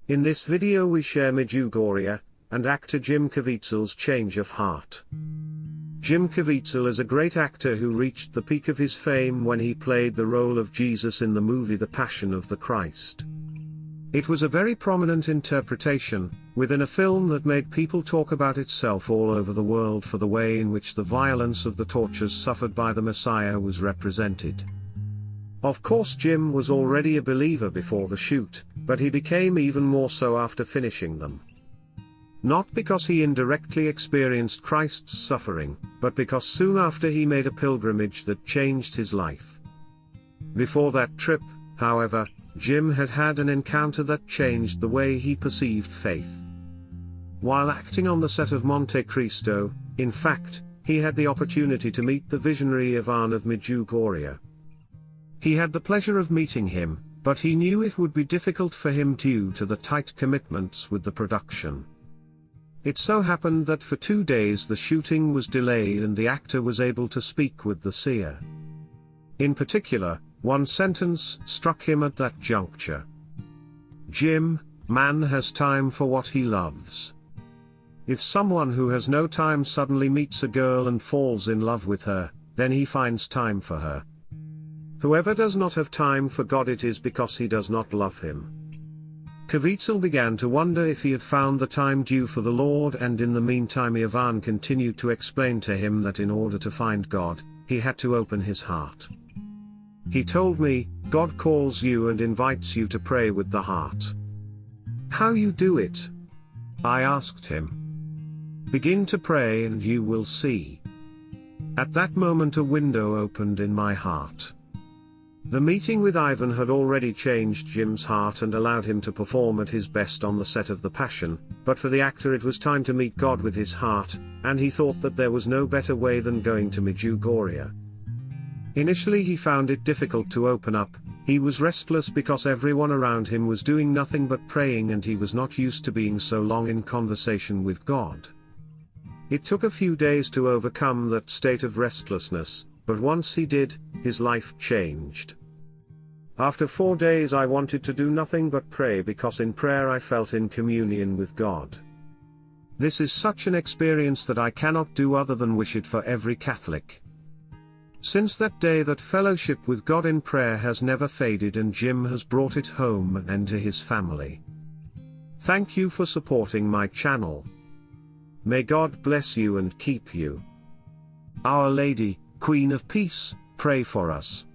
In this video we share Medjugorje, and actor Jim Caviezel's change of heart. Jim Caviezel is a great actor who reached the peak of his fame when he played the role of Jesus in the movie The Passion of the Christ. It was a very prominent interpretation, within a film that made people talk about itself all over the world for the way in which the violence of the tortures suffered by the Messiah was represented. Of course, Jim was already a believer before the shoot, but he became even more so after finishing them. Not because he indirectly experienced Christ's suffering, but because soon after he made a pilgrimage that changed his life. Before that trip, however, Jim had had an encounter that changed the way he perceived faith. While acting on the set of Montecristo, in fact, he had the opportunity to meet the visionary Ivan of Medjugorje. He had the pleasure of meeting him, but he knew it would be difficult for him due to the tight commitments with the production. It so happened that for 2 days the shooting was delayed and the actor was able to speak with the seer. In particular, one sentence struck him at that juncture. "Jim, man has time for what he loves." If someone who has no time suddenly meets a girl and falls in love with her, then he finds time for her. Whoever does not have time for God, it is because he does not love him. Caviezel began to wonder if he had found the time due for the Lord, and in the meantime Ivan continued to explain to him that in order to find God, he had to open his heart. He told me, "God calls you and invites you to pray with the heart." "How you do it?" I asked him. "Begin to pray and you will see." At that moment a window opened in my heart. The meeting with Ivan had already changed Jim's heart and allowed him to perform at his best on the set of The Passion, but for the actor it was time to meet God with his heart, and he thought that there was no better way than going to Medjugorje. Initially he found it difficult to open up. He was restless because everyone around him was doing nothing but praying and he was not used to being so long in conversation with God. It took a few days to overcome that state of restlessness, but once he did, his life changed. After 4 days I wanted to do nothing but pray because in prayer I felt in communion with God. This is such an experience that I cannot do other than wish it for every Catholic. Since that day that fellowship with God in prayer has never faded, and Jim has brought it home and to his family. Thank you for supporting my channel. May God bless you and keep you. Our Lady, Queen of Peace, pray for us.